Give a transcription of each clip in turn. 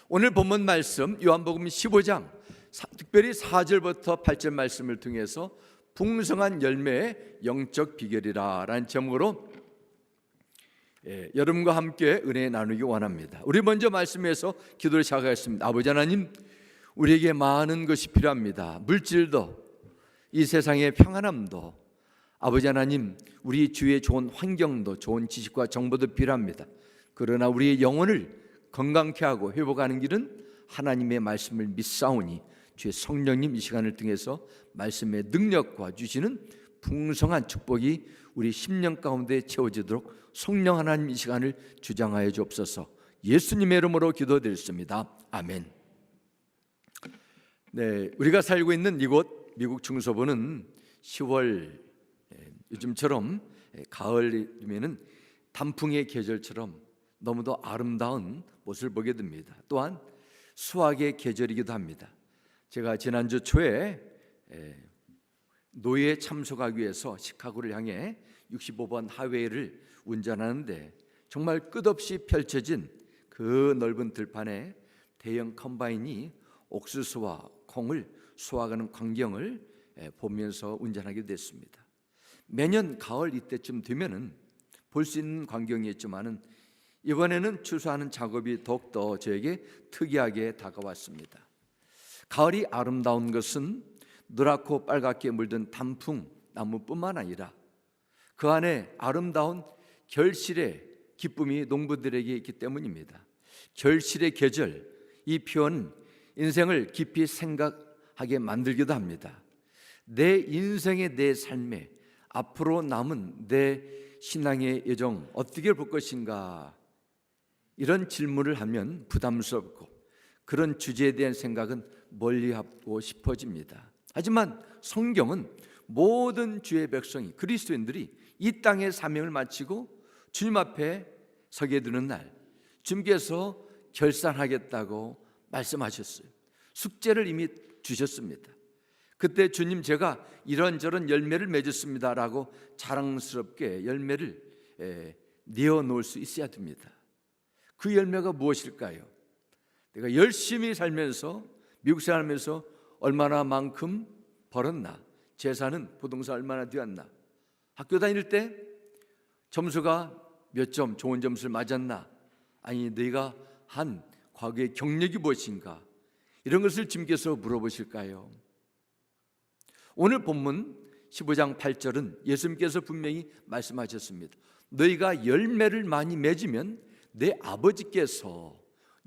오늘 본문 말씀 요한복음 15장 특별히 4절부터 8절 말씀을 통해서 풍성한 열매의 영적 비결이라 라는 제목으로 여러분과 함께 은혜 나누기 원합니다. 우리 먼저 말씀에서 기도를 시작하겠습니다. 아버지 하나님, 우리에게 많은 것이 필요합니다. 물질도, 이 세상의 평안함도, 아버지 하나님, 우리 주위의 좋은 환경도, 좋은 지식과 정보도 필요합니다. 그러나 우리의 영혼을 건강케 하고 회복하는 길은 하나님의 말씀을 믿사오니 주의 성령님 이 시간을 통해서 말씀의 능력과 주시는 풍성한 축복이 우리 심령 가운데 채워지도록 성령 하나님 이 시간을 주장하여 주옵소서. 예수님의 이름으로 기도드렸습니다. 아멘. 네, 우리가 살고 있는 이곳 미국 중서부는 10월 요즘처럼 가을이면은 단풍의 계절처럼 너무도 아름다운 모습을 보게 됩니다. 또한 수확의 계절이기도 합니다. 제가 지난주 초에 노예에 참석하기 위해서 시카고를 향해 65번 하이웨이를 운전하는데 정말 끝없이 펼쳐진 그 넓은 들판에 대형 컴바인이 옥수수와 콩을 수확하는 광경을 보면서 운전하게 됐습니다. 매년 가을 이때쯤 되면은 볼 수 있는 광경이었지만은 이번에는 추수하는 작업이 더욱더 저에게 특이하게 다가왔습니다. 가을이 아름다운 것은 노랗고 빨갛게 물든 단풍 나무뿐만 아니라 그 안에 아름다운 결실의 기쁨이 농부들에게 있기 때문입니다. 결실의 계절, 이 표현 인생을 깊이 생각하게 만들기도 합니다. 내 인생의 내 삶에 앞으로 남은 내 신앙의 여정 어떻게 볼 것인가, 이런 질문을 하면 부담스럽고 그런 주제에 대한 생각은 멀리하고 싶어집니다. 하지만 성경은 모든 주의 백성이, 그리스도인들이 이 땅의 사명을 마치고 주님 앞에 서게 되는 날 주님께서 결산하겠다고 말씀하셨어요. 숙제를 이미 주셨습니다. 그때 주님, 제가 이런저런 열매를 맺었습니다 라고 자랑스럽게 열매를 내어놓을 수 있어야 됩니다. 그 열매가 무엇일까요? 내가 열심히 살면서, 미국 생활하면서 얼마나 만큼 벌었나, 재산은, 부동산 얼마나 되었나, 학교 다닐 때 점수가 몇 점 좋은 점수를 맞았나, 아니 네가 한 과거의 경력이 무엇인가, 이런 것을 주님께서 물어보실까요? 오늘 본문 15장 8절은 예수님께서 분명히 말씀하셨습니다. 너희가 열매를 많이 맺으면 내 아버지께서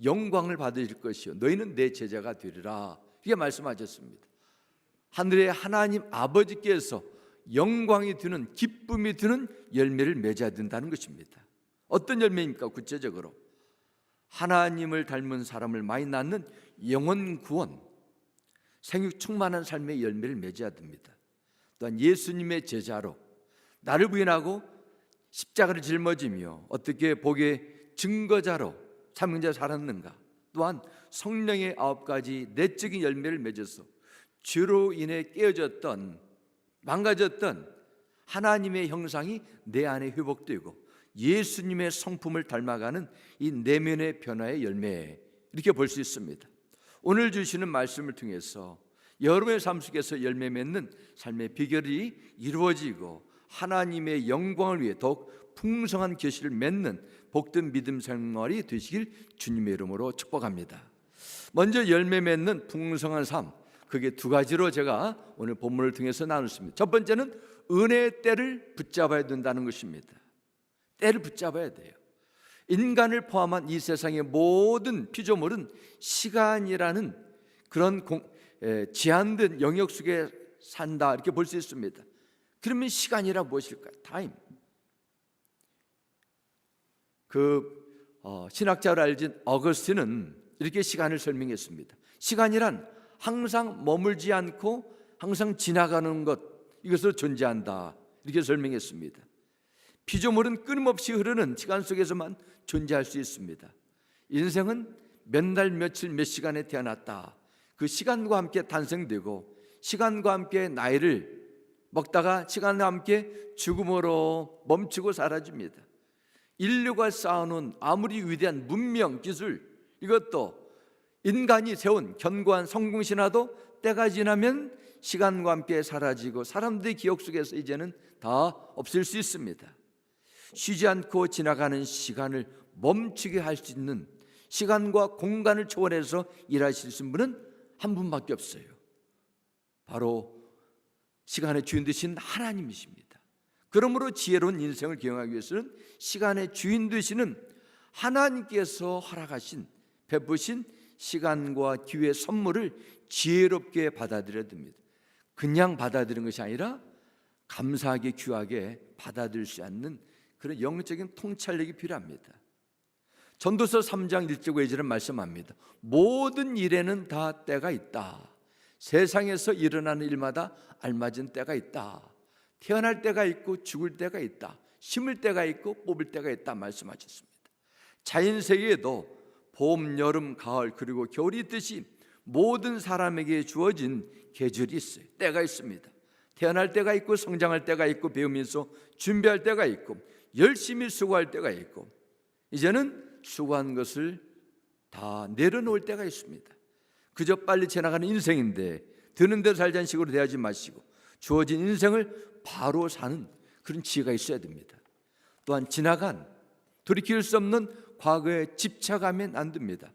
영광을 받으실 것이요 너희는 내 제자가 되리라, 이렇게 말씀하셨습니다. 하늘의 하나님 아버지께서 영광이 드는, 기쁨이 드는 열매를 맺어야 된다는 것입니다. 어떤 열매입니까? 구체적으로 하나님을 닮은 사람을 많이 낳는 영혼 구원, 생육 충만한 삶의 열매를 맺어야 됩니다. 또한 예수님의 제자로 나를 부인하고 십자가를 짊어지며 어떻게 복의 증거자로 사명자 살았는가, 또한 성령의 9가지 내적인 열매를 맺어서 죄로 인해 깨어졌던, 망가졌던 하나님의 형상이 내 안에 회복되고 예수님의 성품을 닮아가는 이 내면의 변화의 열매, 이렇게 볼 수 있습니다. 오늘 주시는 말씀을 통해서 여러분의 삶 속에서 열매 맺는 삶의 비결이 이루어지고 하나님의 영광을 위해 더욱 풍성한 결실을 맺는 복된 믿음 생활이 되시길 주님의 이름으로 축복합니다. 먼저 열매 맺는 풍성한 삶, 그게 두 가지로 제가 오늘 본문을 통해서 나눴습니다. 첫 번째는 은혜의 때를 붙잡아야 된다는 것입니다. 때를 붙잡아야 돼요. 인간을 포함한 이 세상의 모든 피조물은 시간이라는 그런 제한된 영역 속에 산다, 이렇게 볼 수 있습니다. 그러면 시간이란 무엇일까요? 타임. 신학자로 알진 어거스틴은 이렇게 시간을 설명했습니다. 시간이란 항상 머물지 않고 항상 지나가는 것, 이것으로 존재한다, 이렇게 설명했습니다. 피조물은 끊임없이 흐르는 시간 속에서만 존재할 수 있습니다. 인생은 몇 날 며칠 몇 시간에 태어났다, 그 시간과 함께 탄생되고 시간과 함께 나이를 먹다가 시간과 함께 죽음으로 멈추고 사라집니다. 인류가 쌓아놓은 아무리 위대한 문명, 기술, 이것도 인간이 세운 견고한 성공신화도 때가 지나면 시간과 함께 사라지고 사람들의 기억 속에서 이제는 다 없을 수 있습니다. 쉬지 않고 지나가는 시간을 멈추게 할 수 있는, 시간과 공간을 초월해서 일하실 분은 한 분밖에 없어요. 바로 시간의 주인 되신 하나님이십니다. 그러므로 지혜로운 인생을 경영하기 위해서는 시간의 주인 되시는 하나님께서 허락하신, 베푸신 시간과 기회의 선물을 지혜롭게 받아들여야 됩니다. 그냥 받아들이는 것이 아니라 감사하게, 귀하게 받아들일 수 있는 그런 영적인 통찰력이 필요합니다. 전도서 3장 1절 2절은 말씀합니다. 모든 일에는 다 때가 있다. 세상에서 일어나는 일마다 알맞은 때가 있다. 태어날 때가 있고 죽을 때가 있다. 심을 때가 있고 뽑을 때가 있다 말씀하셨습니다. 자연 세계에도 봄, 여름, 가을 그리고 겨울이 있듯이 모든 사람에게 주어진 계절이 있어요. 때가 있습니다. 태어날 때가 있고 성장할 때가 있고 배우면서 준비할 때가 있고 열심히 수고할 때가 있고 이제는 수고한 것을 다 내려놓을 때가 있습니다. 그저 빨리 지나가는 인생인데 드는 대로 살자는 식으로 대하지 마시고 주어진 인생을 바로 사는 그런 지혜가 있어야 됩니다. 또한 지나간 돌이킬 수 없는 과거에 집착하면 안 됩니다.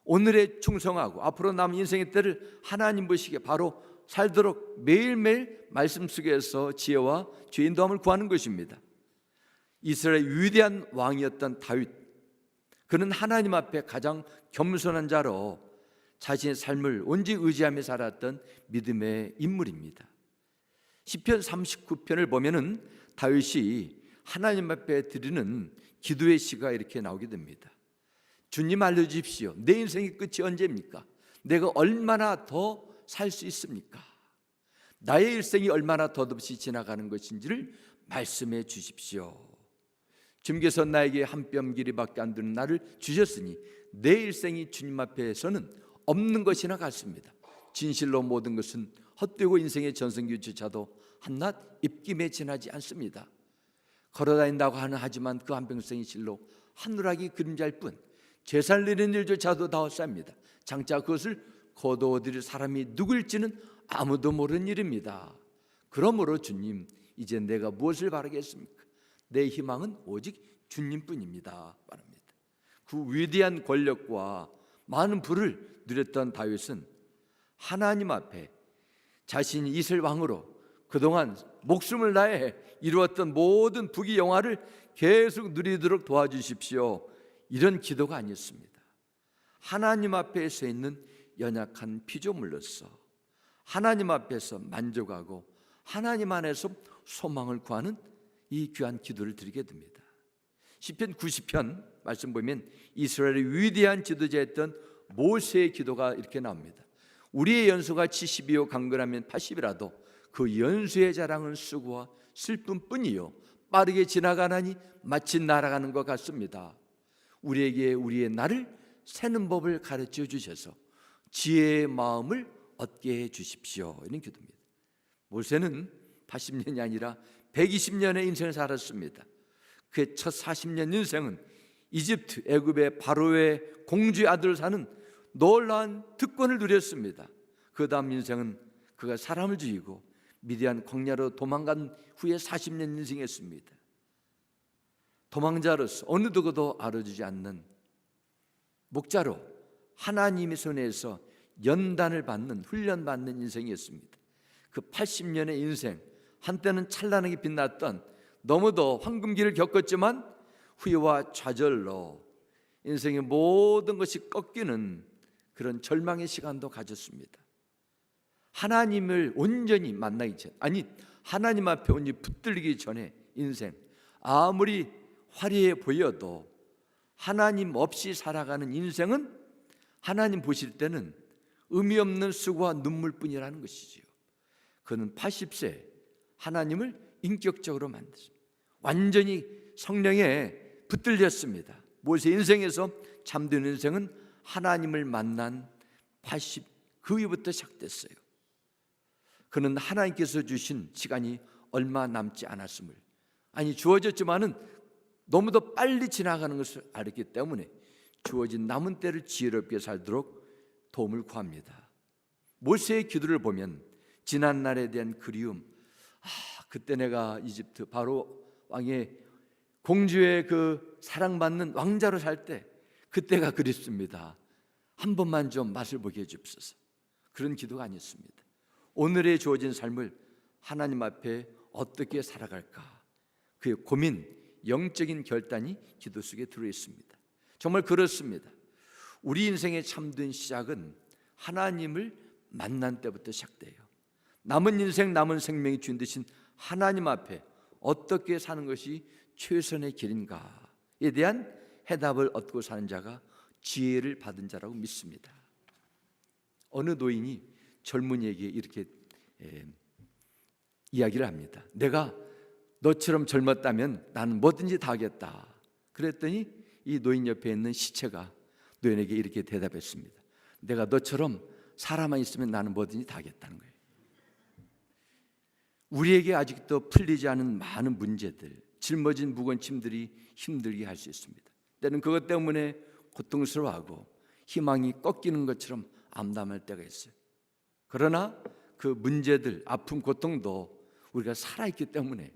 오늘에 충성하고 앞으로 남은 인생의 때를 하나님 보시기에 바로 살도록 매일매일 말씀 속에서 지혜와 주의 인도함을 구하는 것입니다. 이스라엘의 위대한 왕이었던 다윗, 그는 하나님 앞에 가장 겸손한 자로 자신의 삶을 온전히 의지하며 살았던 믿음의 인물입니다. 시편 39편을 보면은 다윗이 하나님 앞에 드리는 기도의 시가 이렇게 나오게 됩니다. 주님 알려주십시오. 내 인생의 끝이 언제입니까? 내가 얼마나 더 살 수 있습니까? 나의 일생이 얼마나 덧없이 지나가는 것인지를 말씀해 주십시오. 주님께서 나에게 한 뼘 길이밖에 안 되는 나를 주셨으니 내 일생이 주님 앞에서는 없는 것이나 같습니다. 진실로 모든 것은 헛되고 인생의 전성기조차도 한낱 입김에 지나지 않습니다. 걸어다닌다고 하지만 그 한평생이 실로 하늘하기 그림자일 뿐 재산 내는 일조차도 다 헛사입니다. 장차 그것을 거두어들일 사람이 누구일지는 아무도 모르는 일입니다. 그러므로 주님, 이제 내가 무엇을 바라겠습니까? 내 희망은 오직 주님뿐입니다 말합니다. 그 위대한 권력과 많은 부를 누렸던 다윗은 하나님 앞에 자신이 이스라엘 왕으로 그동안 목숨을 다해 이루었던 모든 부귀 영화를 계속 누리도록 도와주십시오, 이런 기도가 아니었습니다. 하나님 앞에 서 있는 연약한 피조물로서 하나님 앞에서 만족하고 하나님 안에서 소망을 구하는 이 귀한 기도를 드리게 됩니다. 시편 90편 말씀 보면 이스라엘의 위대한 지도자였던 모세의 기도가 이렇게 나옵니다. 우리의 연수가 70이요 강건하면 80이라도 그 연수의 자랑은 수고와 슬픔뿐이요 빠르게 지나가나니 마치 날아가는 것 같습니다. 우리에게 우리의 날을 세는 법을 가르쳐 주셔서 지혜의 마음을 얻게 해 주십시오, 이런 기도입니다. 모세는 80년이 아니라 120년의 인생을 살았습니다. 그의 첫 40년 인생은 이집트 애굽의 바로의 공주의 아들을 사는 놀라운 특권을 누렸습니다. 그 다음 인생은 그가 사람을 죽이고 미디안 광야로 도망간 후에 40년 인생했습니다. 도망자로서 어느 누구도 알아주지 않는 목자로 하나님의 손에서 연단을 받는, 훈련받는 인생이었습니다. 그 80년의 인생, 한때는 찬란하게 빛났던, 너무도 황금기를 겪었지만 후회와 좌절로 인생의 모든 것이 꺾이는 그런 절망의 시간도 가졌습니다. 하나님을 온전히 만나기 전, 아니 하나님 앞에 온전히 붙들리기 전에 인생, 아무리 화려해 보여도 하나님 없이 살아가는 인생은 하나님 보실 때는 의미 없는 수고와 눈물뿐이라는 것이지요. 그는 80세 하나님을 인격적으로 만들었습니다. 완전히 성령에 붙들렸습니다. 모세 인생에서 참된 인생은 하나님을 만난 80, 그 이후부터 시작됐어요. 그는 하나님께서 주신 시간이 얼마 남지 않았음을, 아니 주어졌지만은 너무도 빨리 지나가는 것을 알았기 때문에 주어진 남은 때를 지혜롭게 살도록 도움을 구합니다. 모세의 기도를 보면 지난 날에 대한 그리움, 그때 내가 이집트 바로 왕의 공주의 그 사랑받는 왕자로 살 때 그때가 그립습니다. 한 번만 좀 맛을 보게 해주옵소서. 그런 기도가 아니었습니다. 오늘의 주어진 삶을 하나님 앞에 어떻게 살아갈까, 그의 고민, 영적인 결단이 기도 속에 들어있습니다. 정말 그렇습니다. 우리 인생의 참된 시작은 하나님을 만난 때부터 시작돼요. 남은 인생, 남은 생명이 주인 되신 하나님 앞에 어떻게 사는 것이 최선의 길인가에 대한 해답을 얻고 사는 자가 지혜를 받은 자라고 믿습니다. 어느 노인이 젊은이에게 이렇게 이야기를 합니다. 내가 너처럼 젊었다면 나는 뭐든지 다 하겠다. 그랬더니 이 노인 옆에 있는 시체가 노인에게 이렇게 대답했습니다. 내가 너처럼 살아만 있으면 나는 뭐든지 다 하겠다는 거예요. 우리에게 아직도 풀리지 않은 많은 문제들, 짊어진 무거운 짐들이 힘들게 할 수 있습니다. 때는 그것 때문에 고통스러워하고 희망이 꺾이는 것처럼 암담할 때가 있어요. 그러나 그 문제들, 아픔, 고통도 우리가 살아있기 때문에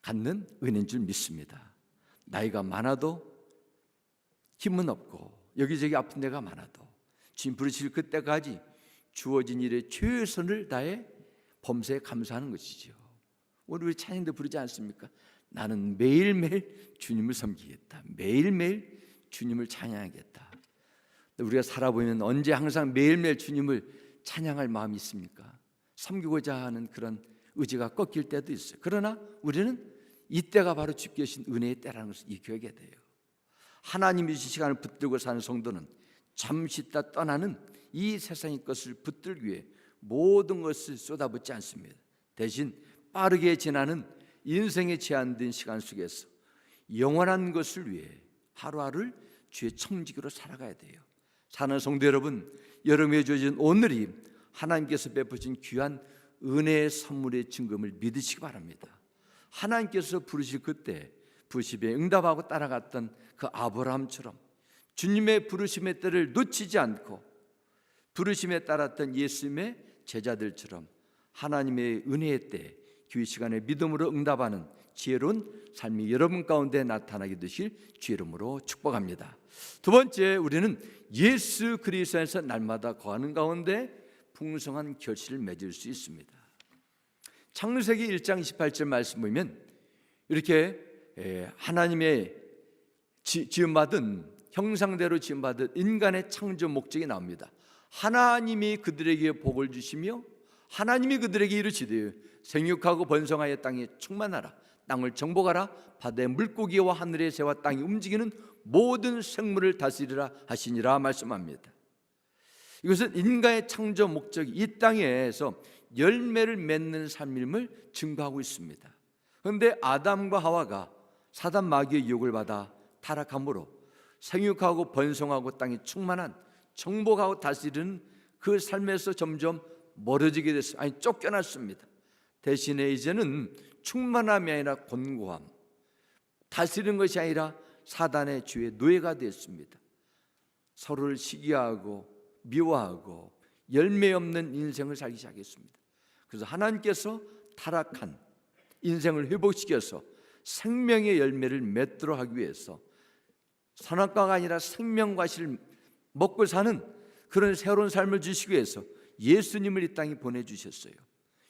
갖는 은혜인 줄 믿습니다. 나이가 많아도 힘은 없고 여기저기 아픈 데가 많아도 주님 부르실 그때까지 주어진 일에 최선을 다해 범사에 감사하는 것이죠. 오늘 우리 찬양도 부르지 않습니까? 나는 매일매일 주님을 섬기겠다. 매일매일 주님을 찬양하겠다. 우리가 살아보면 언제 항상 매일매일 주님을 찬양할 마음이 있습니까? 섬기고자 하는 그런 의지가 꺾일 때도 있어요. 그러나 우리는 이때가 바로 주께 주신 은혜의 때라는 것을 익혀야 돼요. 하나님이 주신 시간을 붙들고 사는 성도는 잠시 있다 떠나는 이 세상의 것을 붙들기 위해 모든 것을 쏟아붓지 않습니다. 대신 빠르게 지나는 인생의 제한된 시간 속에서 영원한 것을 위해 하루하루를 주의 청지기로 살아가야 돼요. 사는 성도 여러분, 여러분에게 주어진 오늘이 하나님께서 베푸신 귀한 은혜의 선물의 증거임을 믿으시기 바랍니다. 하나님께서 부르실 그때 부르심에 응답하고 따라갔던 그 아브라함처럼 주님의 부르심의 때를 놓치지 않고 부르심에 따랐던 예수님의 제자들처럼 하나님의 은혜의 때 기회 시간에 믿음으로 응답하는 지혜로운 삶이 여러분 가운데 나타나게 되실 주의 이름으로 축복합니다. 두 번째, 우리는 예수 그리스도 안에서 날마다 거하는 가운데 풍성한 결실을 맺을 수 있습니다. 창세기 1장 28절 말씀 보면 이렇게 하나님의 지음받은 형상대로 지음받은 인간의 창조 목적이 나옵니다. 하나님이 그들에게 복을 주시며 하나님이 그들에게 이르시되 생육하고 번성하여 땅에 충만하라, 땅을 정복하라, 바다의 물고기와 하늘의 새와 땅이 움직이는 모든 생물을 다스리라 하시니라 말씀합니다. 이것은 인간의 창조 목적이 이 땅에서 열매를 맺는 삶임을 증거하고 있습니다. 그런데 아담과 하와가 사단 마귀의 유혹을 받아 타락함으로 생육하고 번성하고 땅이 충만한 정복하고 다스리는 그 삶에서 점점 멀어지게 됐어요. 아니, 쫓겨났습니다. 대신에 이제는 충만함이 아니라 곤고함, 다스리는 것이 아니라 사단의 주의 노예가 됐습니다. 서로를 시기하고 미워하고 열매 없는 인생을 살기 시작했습니다. 그래서 하나님께서 타락한 인생을 회복시켜서 생명의 열매를 맺도록 하기 위해서 선악과가 아니라 생명과실을 먹고 사는 그런 새로운 삶을 주시기 위해서 예수님을 이 땅에 보내주셨어요.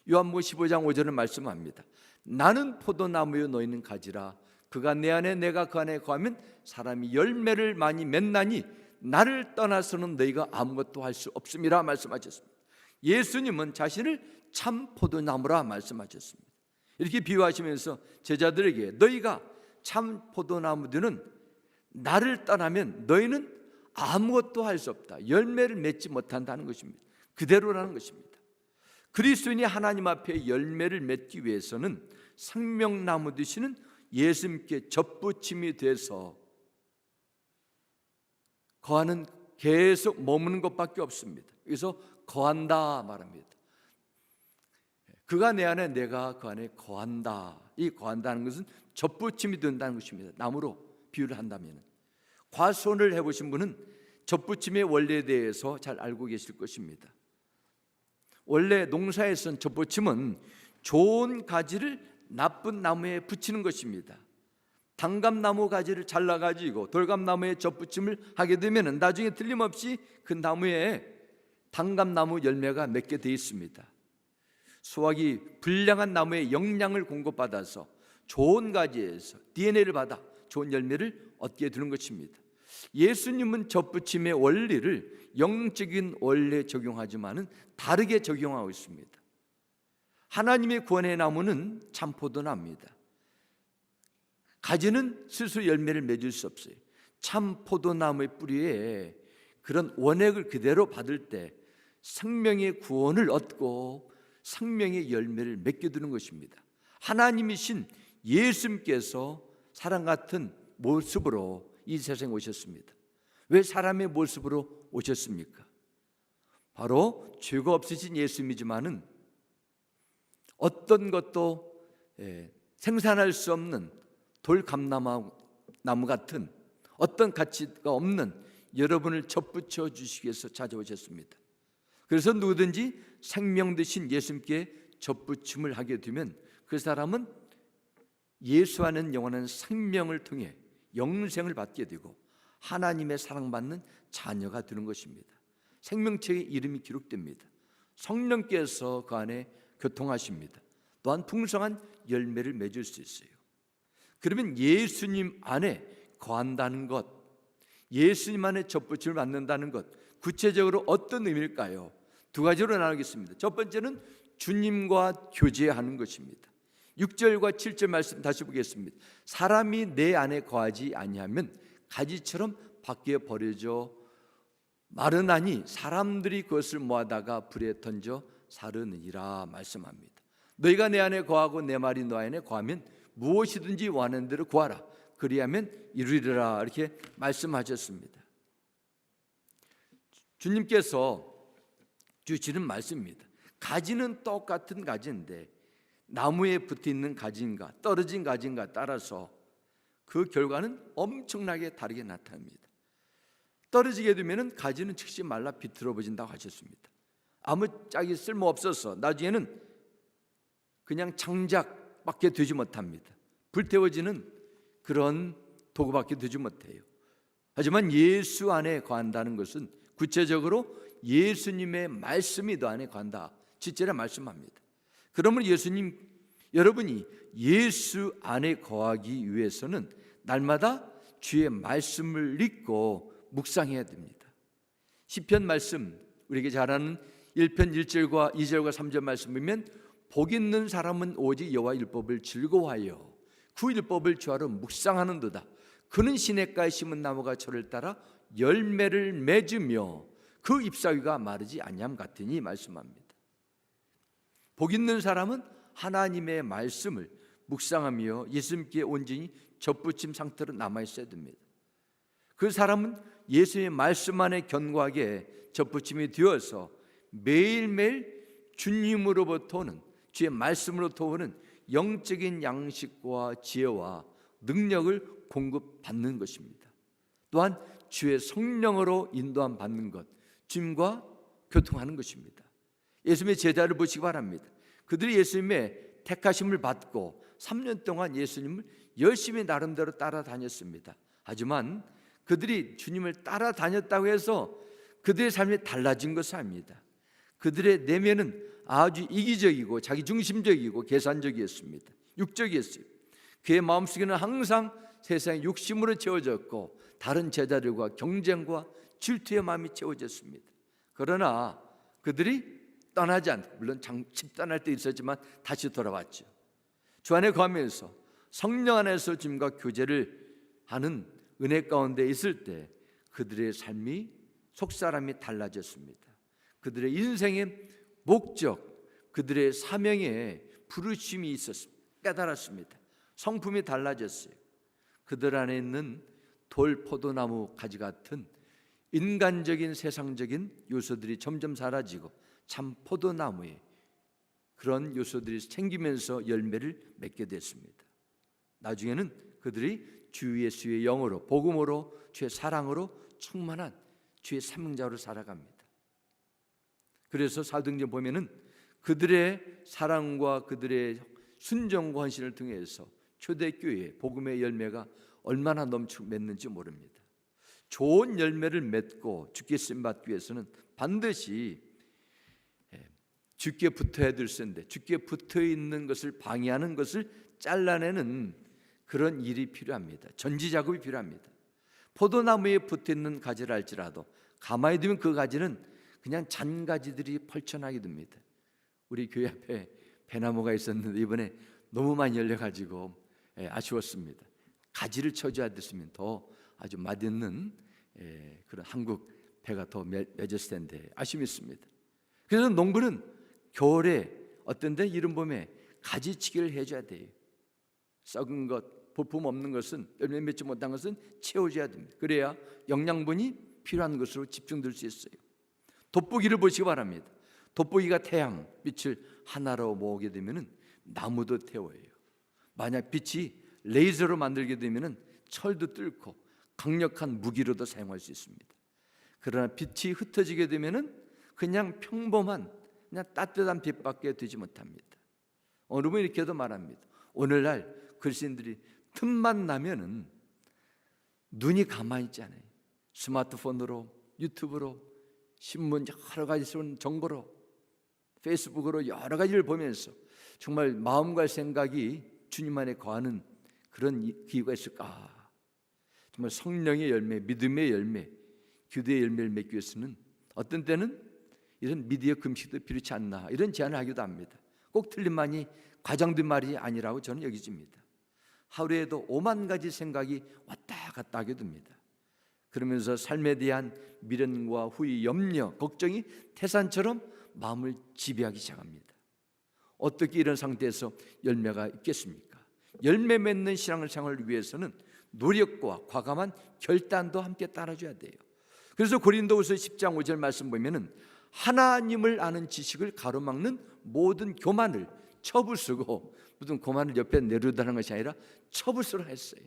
요한복음 15장 5절은 말씀합니다. 나는 포도나무요 너희는 가지라. 그가 내 안에 내가 그 안에 거하면 사람이 열매를 많이 맺나니 나를 떠나서는 너희가 아무것도 할 수 없음이라 말씀하셨습니다. 예수님은 자신을 참 포도나무라 말씀하셨습니다. 이렇게 비유하시면서 제자들에게 너희가 참 포도나무들은 나를 떠나면 너희는 아무것도 할 수 없다, 열매를 맺지 못한다는 것입니다. 그대로라는 것입니다. 그리스도인이 하나님 앞에 열매를 맺기 위해서는 생명나무 되시는 예수님께 접붙임이 돼서 거하는, 계속 머무는 것밖에 없습니다. 그래서 거한다 말합니다. 그가 내 안에 내가 그 안에 거한다. 이 거한다는 것은 접붙임이 된다는 것입니다. 나무로 비유를 한다면 과수원을 해보신 분은 접붙임의 원리에 대해서 잘 알고 계실 것입니다. 원래 농사에선 접붙임은 좋은 가지를 나쁜 나무에 붙이는 것입니다. 단감나무 가지를 잘라가지고 돌감나무에 접붙임을 하게 되면 나중에 틀림없이 그 나무에 단감나무 열매가 맺게 되어 있습니다. 수확이 불량한 나무에 영양을 공급받아서 좋은 가지에서 DNA를 받아 좋은 열매를 얻게 되는 것입니다. 예수님은 접붙임의 원리를 영적인 원리에 적용하지만은 다르게 적용하고 있습니다. 하나님의 구원의 나무는 참포도나무입니다. 가지는 스스로 열매를 맺을 수 없어요. 참포도나무의 뿌리에 그런 원액을 그대로 받을 때 생명의 구원을 얻고 생명의 열매를 맺게 되는 것입니다. 하나님이신 예수님께서 사람 같은 모습으로 이 세상에 오셨습니다. 왜 사람의 모습으로 오셨습니까? 바로 죄가 없으신 예수님이지만은 어떤 것도 생산할 수 없는 돌감나무 같은 어떤 가치가 없는 여러분을 접붙여 주시기 위해서 찾아오셨습니다. 그래서 누구든지 생명 되신 예수님께 접붙임을 하게 되면 그 사람은 예수 안에 영원한 생명을 통해 영생을 받게 되고 하나님의 사랑받는 자녀가 되는 것입니다. 생명책에 이름이 기록됩니다. 성령께서 그 안에 교통하십니다. 또한 풍성한 열매를 맺을 수 있어요. 그러면 예수님 안에 거한다는 것, 예수님 안에 접붙임을 받는다는 것, 구체적으로 어떤 의미일까요? 두 가지로 나누겠습니다. 첫 번째는 주님과 교제하는 것입니다. 6절과 7절 말씀 다시 보겠습니다. 사람이 내 안에 거하지 아니하면 가지처럼 밖에 버려져 마르나니 사람들이 그것을 모아다가 불에 던져 사르느니라 말씀합니다. 너희가 내 안에 거하고 내 말이 너 안에 거하면 무엇이든지 원하는 대로 구하라. 그리하면 이루리라. 이렇게 말씀하셨습니다. 주님께서 주시는 말씀입니다. 가지는 똑같은 가지인데 나무에 붙어있는 가지인가 떨어진 가지인가 따라서 그 결과는 엄청나게 다르게 나타납니다. 떨어지게 되면 가지는 즉시 말라 비틀어버진다고 하셨습니다. 아무 짝이 쓸모없어서 나중에는 그냥 장작밖에 되지 못합니다. 불태워지는 그런 도구밖에 되지 못해요. 하지만 예수 안에 거한다는 것은 구체적으로 예수님의 말씀이 너 안에 거한다. 실제로 말씀합니다. 그러면 여러분이 예수 안에 거하기 위해서는 날마다 주의 말씀을 읽고 묵상해야 됩니다. 시편 말씀 우리에게 잘 아는 1편 1절과 2절과 3절 말씀 보면 복 있는 사람은 오직 여호와 율법을 즐거워하여 그 율법을 주하러 묵상하는도다. 그는 시냇가에 심은 나무가 철을 따라 열매를 맺으며 그 잎사귀가 마르지 아니함 같으니 말씀합니다. 복 있는 사람은 하나님의 말씀을 묵상하며 예수님께 온전히 접붙임 상태로 남아있어야 됩니다. 그 사람은 예수의 말씀 안에 견고하게 접붙임이 되어서 매일매일 주님으로부터 오는 주의 말씀으로부터 오는 영적인 양식과 지혜와 능력을 공급받는 것입니다. 또한 주의 성령으로 인도함 받는 것, 주님과 교통하는 것입니다. 예수님의 제자를 보시기 바랍니다. 그들이 예수님의 택하심을 받고 3년 동안 예수님을 열심히 나름대로 따라다녔습니다. 하지만 그들이 주님을 따라다녔다고 해서 그들의 삶이 달라진 것은 아닙니다. 그들의 내면은 아주 이기적이고 자기중심적이고 계산적이었습니다. 육적이었어요. 그의 마음속에는 항상 세상의 욕심으로 채워졌고 다른 제자들과 경쟁과 질투의 마음이 채워졌습니다. 그러나 그들이 떠나지 않고 물론 집단할 때 있었지만 다시 돌아왔죠. 주 안에 거하면서 성령 안에서 주님과 교제를 하는 은혜 가운데 있을 때 그들의 삶이 속사람이 달라졌습니다. 그들의 인생의 목적, 그들의 사명에 부르심이 있었습니다. 깨달았습니다. 성품이 달라졌어요. 그들 안에 있는 돌, 포도나무 가지 같은 인간적인 세상적인 요소들이 점점 사라지고 참 포도나무의 그런 요소들이 생기면서 열매를 맺게 됐습니다. 나중에는 그들이 주 예수의 영으로 복음으로 주의 사랑으로 충만한 주의 사명자로 살아갑니다. 그래서 사도행전 보면은 그들의 사랑과 그들의 순종과 헌신을 통해서 초대교회 복음의 열매가 얼마나 넘치고 맺는지 모릅니다. 좋은 열매를 맺고 주께 쓰임받기 위해서는 반드시 주께 붙어야 될 텐데, 주께 붙어있는 것을 방해하는 것을 잘라내는 그런 일이 필요합니다. 전지작업이 필요합니다. 포도나무에 붙어있는 가지를 알지라도 가만히 두면 그 가지는 그냥 잔가지들이 펼쳐나게 됩니다. 우리 교회 앞에 배나무가 있었는데 이번에 너무 많이 열려가지고 아쉬웠습니다. 가지를 쳐줘야 됐으면 더 아주 맛있는 그런 한국 배가 더 맺었을 텐데 아쉬움이 있습니다. 그래서 농부는 겨울에 어떤 데 이른 봄에 가지치기를 해줘야 돼요. 썩은 것, 볼품 없는 것은, 열매 맺지 못한 것은 채워줘야 됩니다. 그래야 영양분이 필요한 것으로 집중될 수 있어요. 돋보기를 보시기 바랍니다. 돋보기가 태양 빛을 하나로 모으게 되면 나무도 태워요. 만약 빛이 레이저로 만들게 되면 철도 뚫고 강력한 무기로도 사용할 수 있습니다. 그러나 빛이 흩어지게 되면 그냥 평범한 그냥 따뜻한 빛밖에 되지 못합니다. 어느 분이 이렇게도 말합니다. 오늘날 그리스도인들이 틈만 나면은 눈이 가만히 있지 않아요. 스마트폰으로, 유튜브로, 신문 여러 가지 정보로, 페이스북으로 여러 가지를 보면서 정말 마음과 생각이 주님 안에 거하는 그런 기회가 있을까? 정말 성령의 열매, 믿음의 열매, 기도의 열매를 맺기 위해서는 어떤 때는 이런 미디어 금식도 필요치 않나, 이런 제안을 하기도 합니다. 꼭 틀린 말이 과장된 말이 아니라고 저는 여기집니다. 하루에도 5만 가지 생각이 왔다 갔다 하게 됩니다. 그러면서 삶에 대한 미련과 후회, 염려, 걱정이 태산처럼 마음을 지배하기 시작합니다. 어떻게 이런 상태에서 열매가 있겠습니까? 열매 맺는 신앙생활을 위해서는 노력과 과감한 결단도 함께 따라줘야 돼요. 그래서 고린도후서 10장 5절 말씀 보면은 하나님을 아는 지식을 가로막는 모든 교만을 첩을 쓰고, 무슨 교만을 옆에 내려두는 것이 아니라 첩을 쓰라 했어요.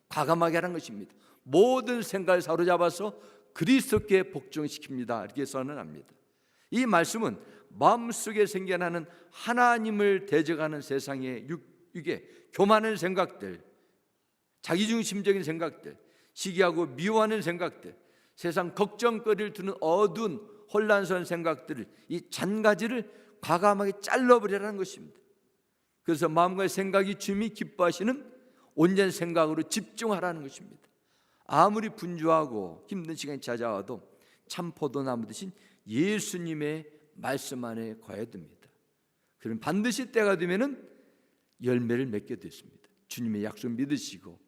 과감하게 하는 것입니다. 모든 생각을 사로잡아서 그리스도께 복종시킵니다. 이렇게 선언합니다. 이 말씀은 마음속에 생겨나는 하나님을 대적하는 세상의 육에 교만한 생각들, 자기중심적인 생각들, 시기하고 미워하는 생각들, 세상 걱정거리를 두는 어두운 혼란스러운 생각들을, 이 잔가지를 과감하게 잘라버리라는 것입니다. 그래서 마음과 생각이 주님이 기뻐하시는 온전한 생각으로 집중하라는 것입니다. 아무리 분주하고 힘든 시간이 찾아와도 참 포도나무 대신 예수님의 말씀 안에 거해야 됩니다. 그럼 반드시 때가 되면은 열매를 맺게 됐습니다. 주님의 약속 믿으시고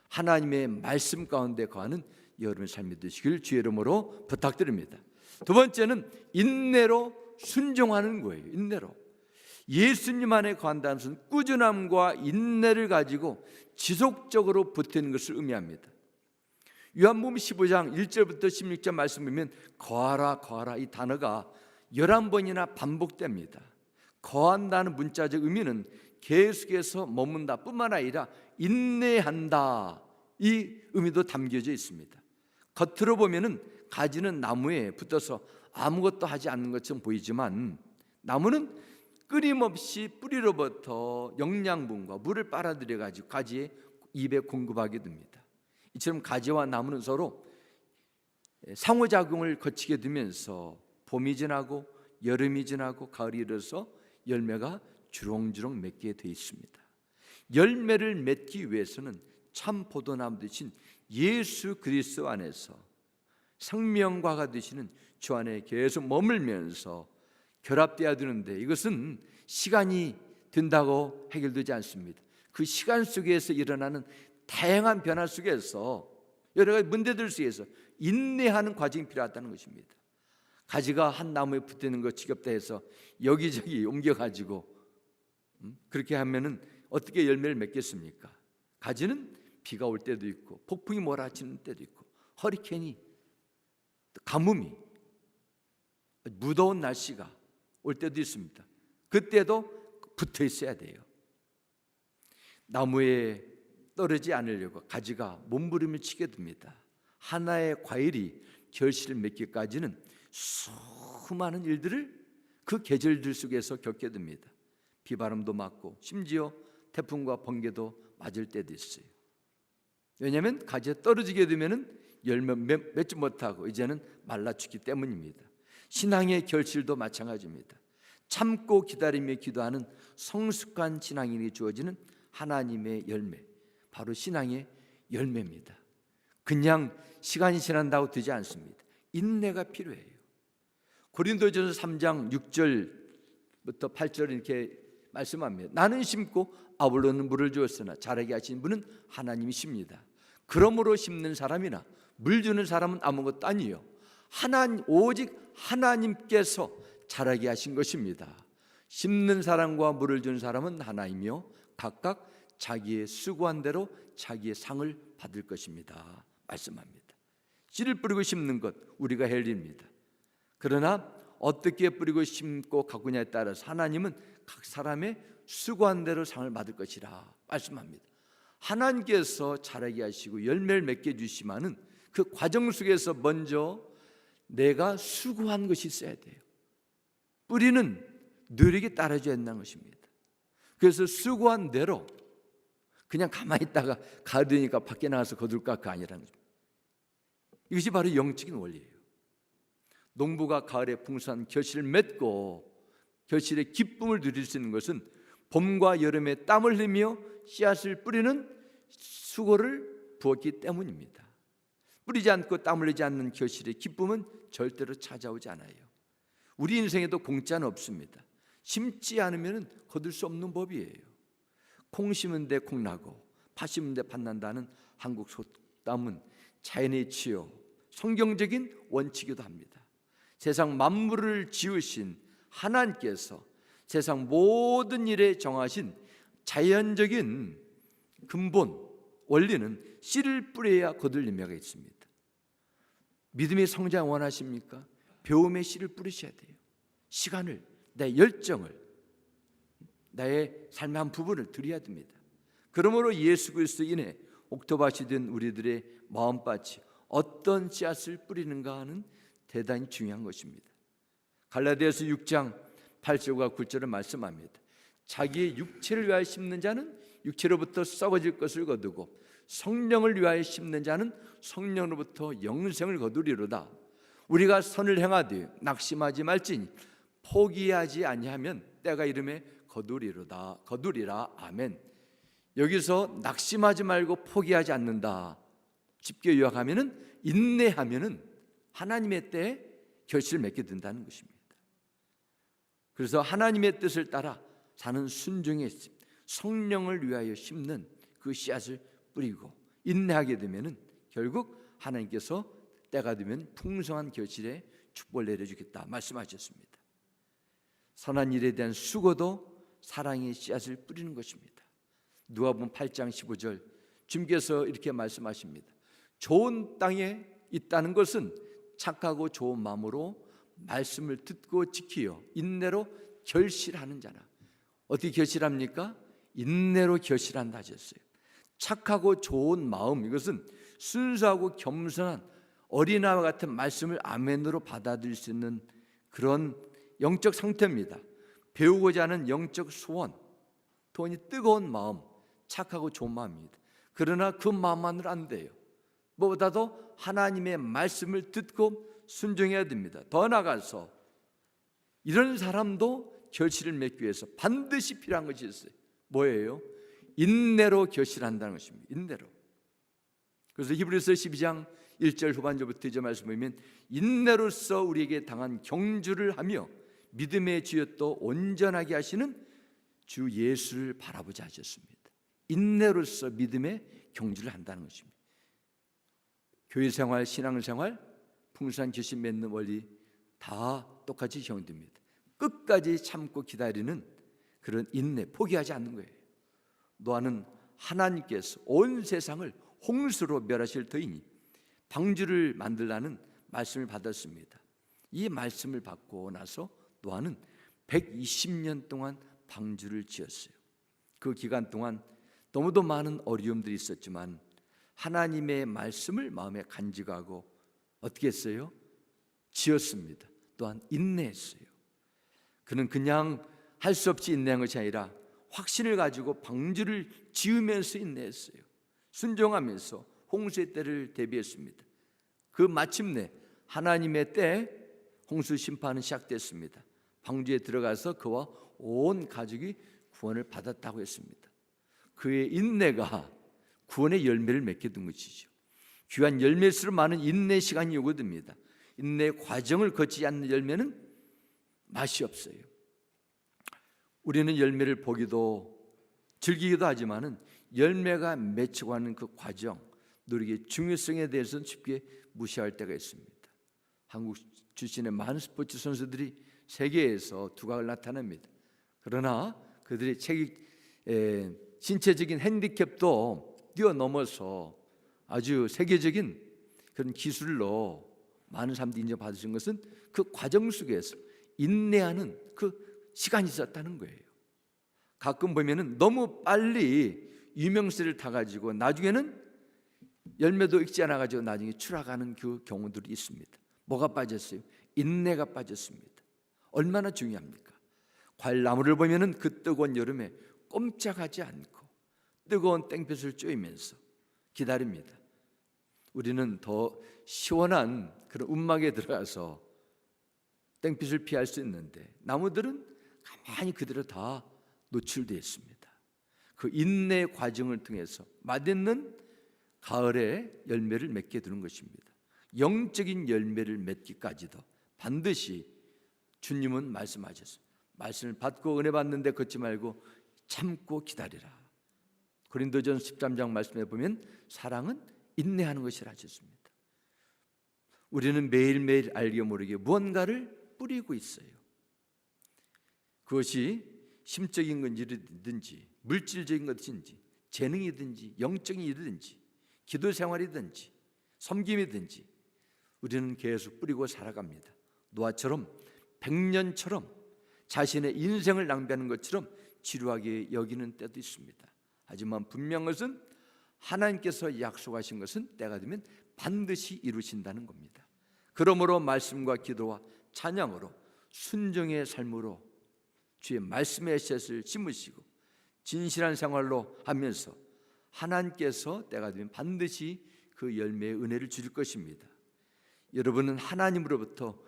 하나님의 말씀 가운데 거하는 여러분의 삶이 되시길 주의 이름으로 부탁드립니다. 두 번째는 인내로 순종하는 거예요. 인내로. 예수님 안에 거한다는 것은 꾸준함과 인내를 가지고 지속적으로 버티는 것을 의미합니다. 요한복음 15장 1절부터 16절 말씀 보면 거하라 거하라 이 단어가 11번이나 반복됩니다. 거한다는 문자적 의미는 계속해서 머문다 뿐만 아니라 인내한다, 이 의미도 담겨져 있습니다. 겉으로 보면은 가지는 나무에 붙어서 아무것도 하지 않는 것처럼 보이지만 나무는 끊임없이 뿌리로부터 영양분과 물을 빨아들여 가지고 가지의 입에 공급하게 됩니다. 이처럼 가지와 나무는 서로 상호작용을 거치게 되면서 봄이 지나고 여름이 지나고 가을이 이르러서 열매가 주렁주렁 맺게 되어 있습니다. 열매를 맺기 위해서는 참 포도나무 되신 예수 그리스도 안에서 생명과가 되시는 주 안에 계속 머물면서 결합되어야 되는데 이것은 시간이 든다고 해결되지 않습니다. 그 시간 속에서 일어나는 다양한 변화 속에서 여러 가지 문제들 속에서 인내하는 과정이 필요하다는 것입니다. 가지가 한 나무에 붙는 것 지겹다 해서 여기저기 옮겨가지고 그렇게 하면은 어떻게 열매를 맺겠습니까? 가지는 비가 올 때도 있고 폭풍이 몰아치는 때도 있고 허리케인이, 가뭄이, 무더운 날씨가 올 때도 있습니다. 그때도 붙어 있어야 돼요. 나무에 떨어지지 않으려고 가지가 몸부림을 치게 됩니다. 하나의 과일이 결실을 맺기까지는 수많은 일들을 그 계절들 속에서 겪게 됩니다. 비바람도 맞고 심지어 태풍과 번개도 맞을 때도 있어요. 왜냐하면 가지가 떨어지게 되면 열매 맺지 못하고 이제는 말라 죽기 때문입니다. 신앙의 결실도 마찬가지입니다. 참고 기다리며 기도하는 성숙한 신앙인이 주어지는 하나님의 열매, 바로 신앙의 열매입니다. 그냥 시간이 지난다고 되지 않습니다. 인내가 필요해요. 고린도전서 3장 6절부터 8절 이렇게 말씀합니다. 나는 심고 아볼로는 물을 주었으나 자라게 하신 분은 하나님이십니다. 그러므로 심는 사람이나 물 주는 사람은 아무것도 아니요 오직 하나님께서 자라게 하신 것입니다. 심는 사람과 물을 주는 사람은 하나이며 각각 자기의 수고한 대로 자기의 상을 받을 것입니다. 말씀합니다. 씨를 뿌리고 심는 것 우리가 할 일입니다. 그러나 어떻게 뿌리고 심고 가꾸냐에 따라서 하나님은 각 사람의 수고한 대로 상을 받을 것이라 말씀합니다. 하나님께서 자라게 하시고 열매를 맺게 해주시면은 그 과정 속에서 먼저 내가 수고한 것이 있어야 돼요. 뿌리는 느리게 따라줘야 한다는 것입니다. 그래서 수고한 대로 그냥 가만히 있다가 가을 되니까 밖에 나가서 거둘까 그거 아니라는 거죠. 이것이 바로 영적인 원리예요. 농부가 가을에 풍성한 결실을 맺고 결실의 기쁨을 누릴 수 있는 것은 봄과 여름에 땀을 흘리며 씨앗을 뿌리는 수고를 부었기 때문입니다. 뿌리지 않고 땀 흘리지 않는 결실의 기쁨은 절대로 찾아오지 않아요. 우리 인생에도 공짜는 없습니다. 심지 않으면 거둘 수 없는 법이에요. 콩 심은 데 콩 나고 팥 심은 데 팥 난다는 한국 속담은 자연의 치유, 성경적인 원칙이기도 합니다. 세상 만물을 지으신 하나님께서 세상 모든 일에 정하신 자연적인 근본 원리는 씨를 뿌려야 거둘 의미가 있습니다. 믿음의 성장 원하십니까? 배움의 씨를 뿌리셔야 돼요. 시간을, 내 열정을, 나의 삶의 한 부분을 드려야 됩니다. 그러므로 예수 그리스도 인해 옥토밭이 된 우리들의 마음밭이 어떤 씨앗을 뿌리는가 하는 대단히 중요한 것입니다. 갈라디아서 6장 8절과 9절을 말씀합니다. 자기의 육체를 위하여 심는 자는 육체로부터 썩어질 것을 거두고 성령을 위하여 심는 자는 성령으로부터 영생을 거두리로다. 우리가 선을 행하되 낙심하지 말지니 포기하지 아니하면 때가 이름에 거두리라. 아멘. 여기서 낙심하지 말고 포기하지 않는다. 쉽게 요약하면은 인내하면은 하나님의 때에 결실을 맺게 된다는 것입니다. 그래서 하나님의 뜻을 따라 사는 순종의 성령을 위하여 심는 그 씨앗을 뿌리고 인내하게 되면은 결국 하나님께서 때가 되면 풍성한 결실에 축복을 내려주겠다 말씀하셨습니다. 선한 일에 대한 수고도 사랑의 씨앗을 뿌리는 것입니다. 누가복음 8장 15절 주님께서 이렇게 말씀하십니다. 좋은 땅에 있다는 것은 착하고 좋은 마음으로 말씀을 듣고 지키어 인내로 결실하는 자라. 어떻게 결실합니까? 인내로 결실한다 하셨어요. 착하고 좋은 마음, 이것은 순수하고 겸손한 어린아이와 같은 말씀을 아멘으로 받아들일 수 있는 그런 영적 상태입니다. 배우고자 하는 영적 소원, 돈이 뜨거운 마음, 착하고 좋은 마음입니다. 그러나 그 마음만으로 안 돼요. 무엇보다도 하나님의 말씀을 듣고 순종해야 됩니다. 더 나아가서 이런 사람도 결실을 맺기 위해서 반드시 필요한 것이 있어요. 뭐예요? 인내로 결실한다는 것입니다. 인내로. 그래서 히브리서 12장 1절 후반절부터 이제 말씀 보면 인내로서 우리에게 당한 경주를 하며 믿음의 주였도 온전하게 하시는 주 예수를 바라보자 하셨습니다. 인내로서 믿음의 경주를 한다는 것입니다. 교회 생활, 신앙 생활, 풍성한 결실 맺는 원리 다 똑같이 적용됩니다. 끝까지 참고 기다리는 그런 인내, 포기하지 않는 거예요. 노아는 하나님께서 온 세상을 홍수로 멸하실 터이니 방주를 만들라는 말씀을 받았습니다. 이 말씀을 받고 나서 노아는 120년 동안 방주를 지었어요. 그 기간 동안 너무도 많은 어려움들이 있었지만 하나님의 말씀을 마음에 간직하고 어떻게 했어요? 지었습니다. 또한 인내했어요. 그는 그냥 할 수 없이 인내한 것이 아니라 확신을 가지고 방주를 지으면서 인내했어요. 순종하면서 홍수의 때를 대비했습니다. 그 마침내 하나님의 때 홍수 심판은 시작됐습니다. 방주에 들어가서 그와 온 가족이 구원을 받았다고 했습니다. 그의 인내가 구원의 열매를 맺게 된 것이죠. 귀한 열매일수록 많은 인내 시간이 요구됩니다. 인내 과정을 거치지 않는 열매는 맛이 없어요. 우리는 열매를 보기도 즐기기도 하지만은 열매가 맺히고 하는 그 과정, 노력의 중요성에 대해서는 쉽게 무시할 때가 있습니다. 한국 출신의 많은 스포츠 선수들이 세계에서 두각을 나타냅니다. 그러나 그들의 신체적인 핸디캡도 뛰어넘어서 아주 세계적인 그런 기술로 많은 사람들이 인정받으신 것은 그 과정 속에서 인내하는 그 시간이 있었다는 거예요. 가끔 보면은 너무 빨리 유명세를 타가지고 나중에는 열매도 익지 않아가지고 나중에 추락하는 그 경우들이 있습니다. 뭐가 빠졌어요? 인내가 빠졌습니다. 얼마나 중요합니까? 과일나무를 보면은 그 뜨거운 여름에 꼼짝하지 않고 뜨거운 땡볕을 쬐면서 기다립니다. 우리는 더 시원한 그런 움막에 들어가서 땡볕을 피할 수 있는데 나무들은 가만히 그대로 다 노출되어 있습니다. 그 인내 과정을 통해서 맛있는 가을에 열매를 맺게 되는 것입니다. 영적인 열매를 맺기까지도 반드시 주님은 말씀하셨어요. 말씀을 받고 은혜 받는데 걷지 말고 참고 기다리라. 고린도전서 13장 말씀에 보면 사랑은 인내하는 것이라 하셨습니다. 우리는 매일매일 알게 모르게 무언가를 뿌리고 있어요. 그것이 심적인 건지든지 물질적인 것인지 재능이든지 영적인 일이든지 기도 생활이든지 섬김이든지 우리는 계속 뿌리고 살아갑니다. 노아처럼 100년처럼 자신의 인생을 낭비하는 것처럼 지루하게 여기는 때도 있습니다. 하지만 분명한 것은 하나님께서 약속하신 것은 때가 되면 반드시 이루신다는 겁니다. 그러므로 말씀과 기도와 찬양으로 순종의 삶으로 주의 말씀의 씨앗을 심으시고 진실한 생활로 하면서 하나님께서 때가 되면 반드시 그 열매의 은혜를 주실 것입니다. 여러분은 하나님으로부터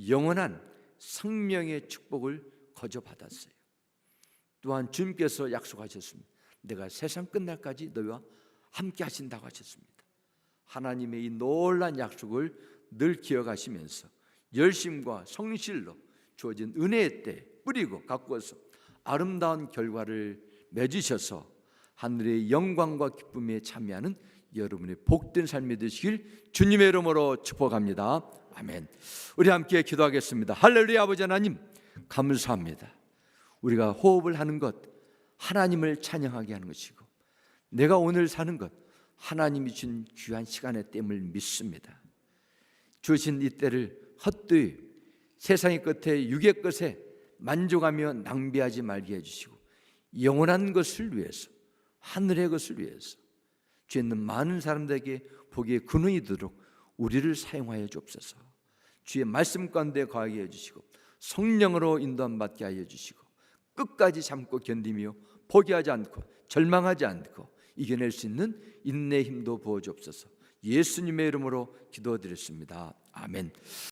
영원한 생명의 축복을 거저 받았어요. 또한 주님께서 약속하셨습니다. 내가 세상 끝날까지 너희와 함께 하신다고 하셨습니다. 하나님의 이 놀라운 약속을 늘 기억하시면서 열심과 성실로 주어진 은혜의 때 뿌리고 가꾸어서 아름다운 결과를 맺으셔서 하늘의 영광과 기쁨에 참여하는 여러분의 복된 삶이 되시길 주님의 이름으로 축복합니다. 아멘. 우리 함께 기도하겠습니다. 할렐루야. 아버지 하나님 감사합니다. 우리가 호흡을 하는 것 하나님을 찬양하게 하는 것이고 내가 오늘 사는 것 하나님이 준 귀한 시간의 땜을 믿습니다. 주신 이 때를 헛되이 세상의 끝에 육의 것에 만족하며 낭비하지 말게 해주시고 영원한 것을 위해서 하늘의 것을 위해서 죄 있는 많은 사람들에게 보기에 근원이 되도록 우리를 사용하여 주옵소서. 주의 말씀 가운데 거하게 해주시고 성령으로 인도함 받게 하여 주시고 끝까지 참고 견디며 포기하지 않고 절망하지 않고 이겨낼 수 있는 인내의 힘도 부어 주옵소서. 예수님의 이름으로 기도드렸습니다. 아멘.